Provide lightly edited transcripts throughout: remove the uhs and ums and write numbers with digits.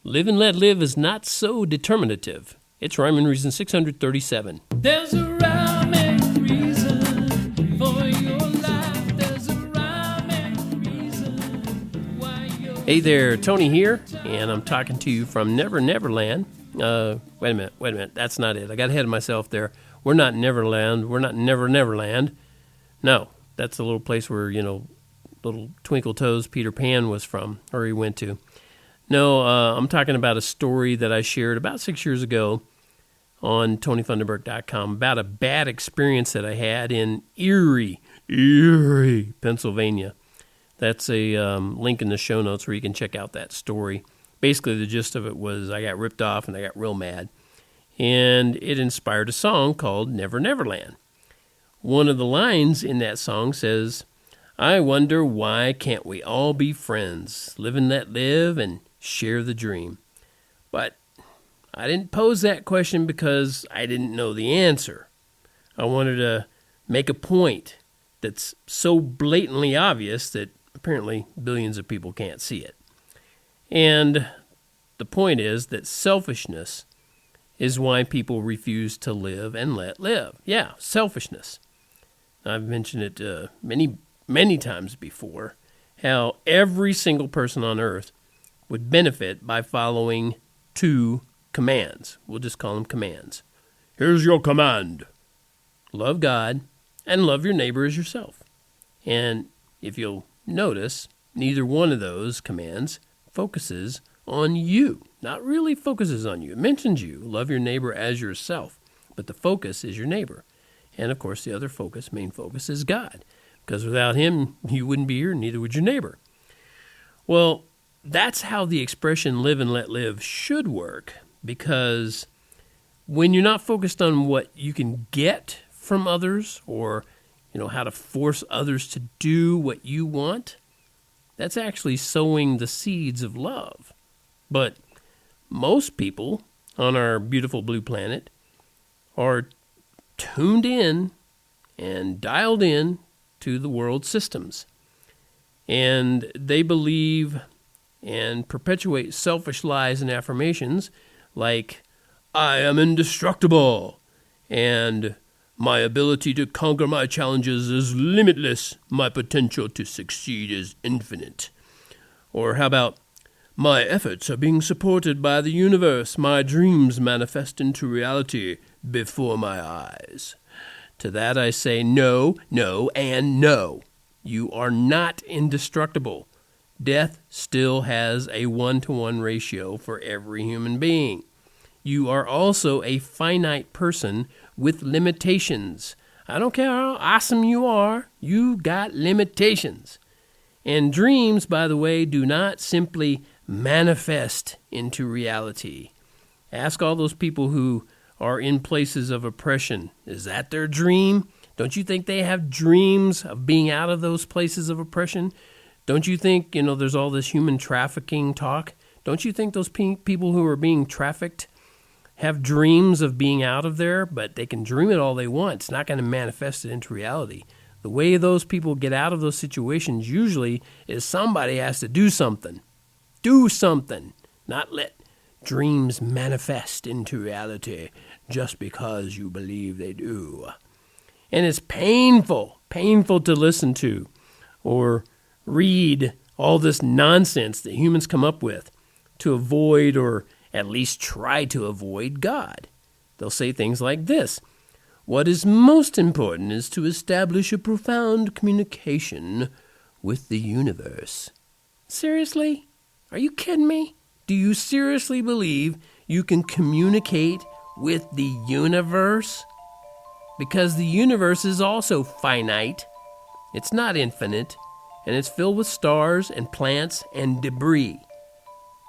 Live and Let Live is not so determinative. It's Rhyme and Reason 637. There's a rhyme and reason for your life. There's a rhyme and reason why you're... Hey there, Tony here, and I'm talking to you from Never Neverland. Wait a minute. That's not it. I got ahead of myself there. We're not Neverland. We're not Never Neverland. No, that's the little place where, little Twinkle Toes Peter Pan was from, or he went to. No, I'm talking about a story that I shared about 6 years ago on TonyFunderburk.com about a bad experience that I had in Erie, Pennsylvania. That's a link in the show notes where you can check out that story. Basically, the gist of it was I got ripped off and I got real mad. And it inspired a song called Never Neverland. One of the lines in that song says, I wonder why can't we all be friends, live and let live and share the dream. But I didn't pose that question because I didn't know the answer. I wanted to make a point that's so blatantly obvious that apparently billions of people can't see it. And the point is that selfishness is why people refuse to live and let live. Yeah, selfishness. I've mentioned it many times before, how every single person on earth would benefit by following two commands. We'll just call them commands. Here's your command. Love God and love your neighbor as yourself. And if you'll notice, neither one of those commands focuses on you. Not really focuses on you. It mentions you. Love your neighbor as yourself. But the focus is your neighbor. And of course, the other main focus is God. Because without him, you wouldn't be here, neither would your neighbor. Well, that's how the expression live and let live should work. Because when you're not focused on what you can get from others or, how to force others to do what you want, that's actually sowing the seeds of love. But most people on our beautiful blue planet are tuned in and dialed in to the world systems. And they believe and perpetuate selfish lies and affirmations like, I am indestructible, and my ability to conquer my challenges is limitless, my potential to succeed is infinite. Or how about, my efforts are being supported by the universe, my dreams manifest into reality before my eyes. To that I say no, no, and no. You are not indestructible. Death still has a 1-to-1 ratio for every human being. You are also a finite person with limitations. I don't care how awesome you are, you got limitations. And dreams, by the way, do not simply manifest into reality. Ask all those people who are in places of oppression. Is that their dream? Don't you think they have dreams of being out of those places of oppression? Don't you think, there's all this human trafficking talk? Don't you think those people who are being trafficked have dreams of being out of there? But they can dream it all they want. It's not going to manifest it into reality. The way those people get out of those situations usually is somebody has to do something. Do something. Not let dreams manifest into reality just because you believe they do. And it's painful to listen to or read all this nonsense that humans come up with to avoid or at least try to avoid God. They'll say things like this. What is most important is to establish a profound communication with the universe. Seriously? Are you kidding me? Do you seriously believe you can communicate with the universe? Because the universe is also finite. It's not infinite, and it's filled with stars and plants and debris.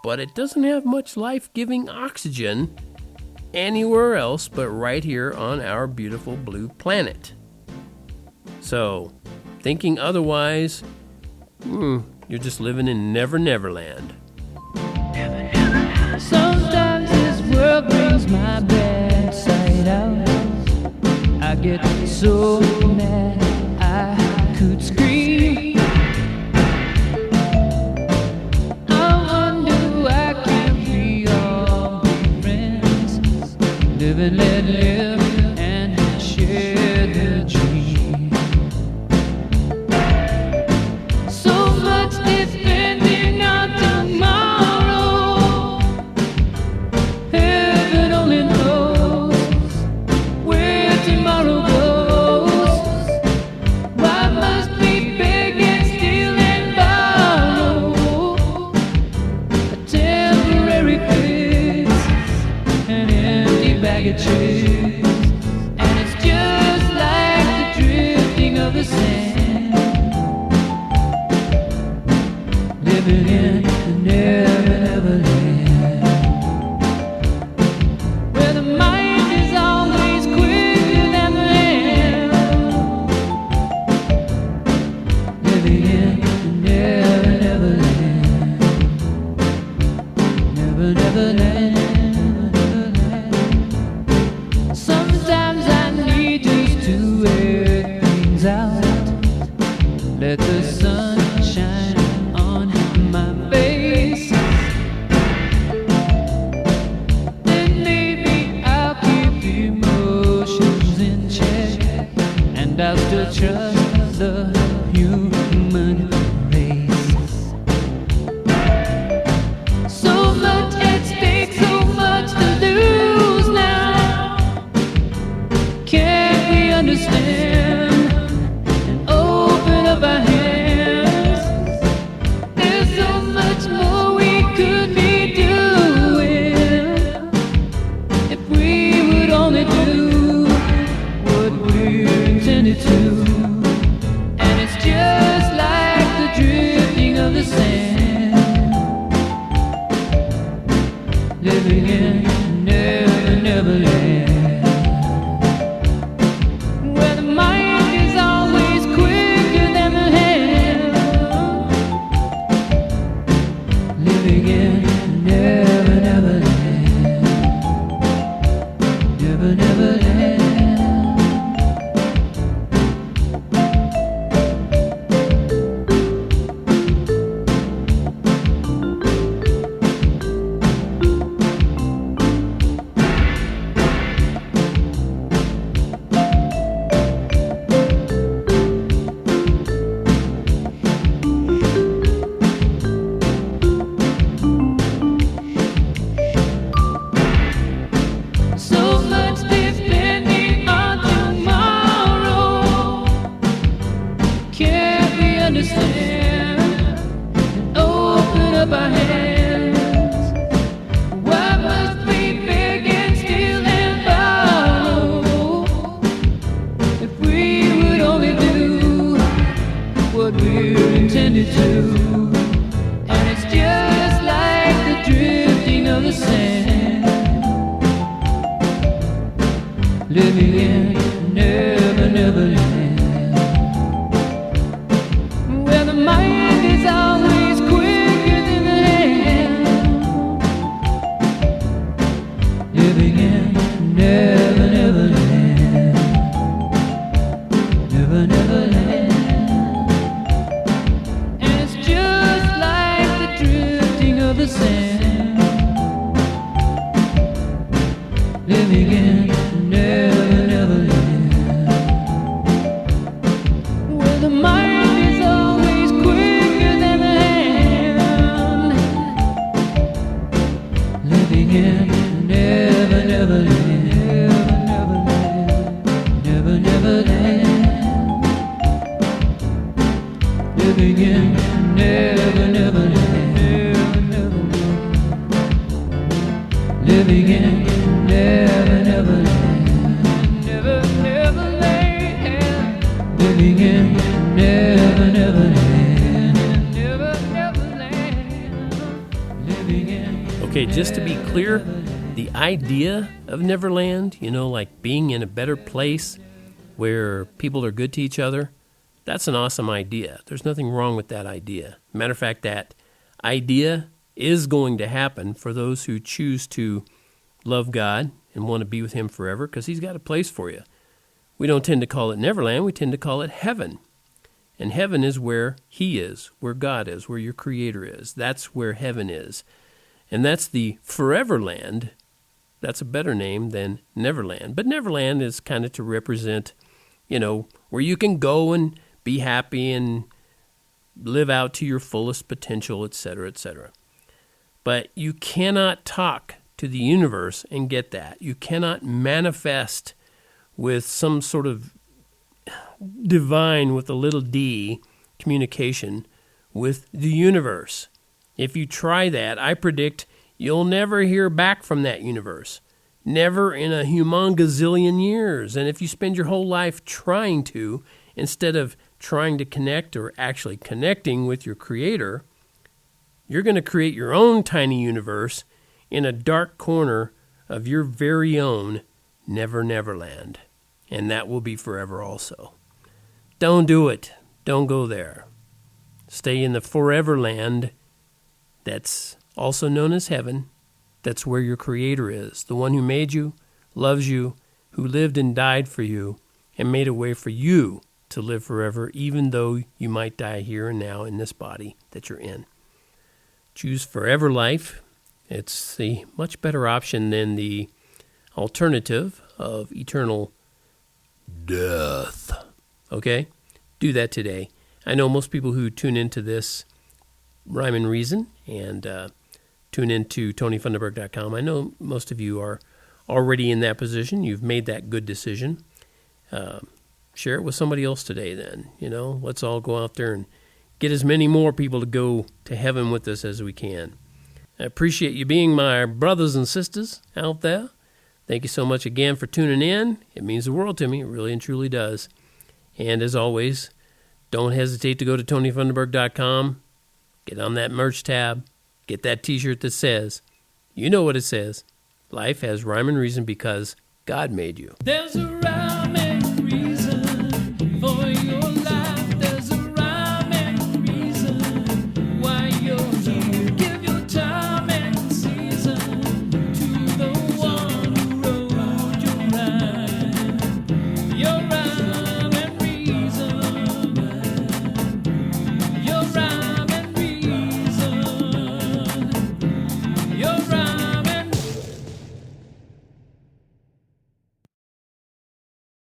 But it doesn't have much life-giving oxygen anywhere else but right here on our beautiful blue planet. So, thinking otherwise, you're just living in Never Neverland. Sometimes this world brings my bad side out. I get so mad I could scream. I wonder why I can't be and let live and share the dream. So much depending on tomorrow. Heaven only knows where tomorrow goes. Why must we beg and steal and borrow a temporary fix, an empty bag of tricks? And it's just like the drifting of the sand, living in the never land, where the mind is always quicker than the hand, living in the never land, never land. Sometimes I need just to wear things out, let the sun shine on my face. Then maybe I'll keep emotions in check, and I'll still trust the human race. So much at stake, so much to lose now. Can't we understand and open up our hands? There's so much more we could be doing if we would only do what we're intended to. And it's just like the drifting of the sand, living in never land, where the mind is always quicker than the hand, living in never land, never land. So much depending on tomorrow. Can't we understand and open up our hands? Why must we beg and steal and borrow if we would only do what we're intended to? And it's just like the drifting of the sand, living in never land, where the mind is always quicker than the hand, living in never land, never land. And it's just like the drifting of the sand, living in never land, where the mind is always quicker than the hand, living in never land, never land, living in never land, living in never land, never land, living in never land, never land, living in. Okay, just to be clear, the idea of Neverland, like being in a better place where people are good to each other, that's an awesome idea. There's nothing wrong with that idea. Matter of fact, that idea is going to happen for those who choose to love God and want to be with Him forever, because He's got a place for you. We don't tend to call it Neverland, we tend to call it heaven. And heaven is where He is, where God is, where your Creator is. That's where heaven is. And that's the forever land that's a better name than Neverland. But Neverland is kind of to represent, where you can go and be happy and live out to your fullest potential, etc., etc. But you cannot talk to the universe and get that. You cannot manifest with some sort of divine, with a little d, communication with the universe. If you try that, I predict you'll never hear back from that universe. Never in a humongazillion years. And if you spend your whole life trying to, instead of trying to connect or actually connecting with your creator, you're going to create your own tiny universe in a dark corner of your very own Neverland. And that will be forever also. Don't do it. Don't go there. Stay in the forever land that's also known as heaven. That's where your creator is, the one who made you, loves you, who lived and died for you, and made a way for you to live forever, even though you might die here and now in this body that you're in. Choose forever life. It's a much better option than the alternative of eternal death. Okay? Do that today. I know most people who tune into this Rhyme and Reason and tune into TonyFunderburk.com. I know most of you are already in that position. You've made that good decision. Share it with somebody else today then. Let's all go out there and get as many more people to go to heaven with us as we can. I appreciate you being my brothers and sisters out there. Thank you so much again for tuning in. It means the world to me. It really and truly does. And as always, don't hesitate to go to TonyFunderburk.com. Get on that merch tab. Get that t-shirt that says, you know what it says, life has rhyme and reason because God made you. There's a rhyme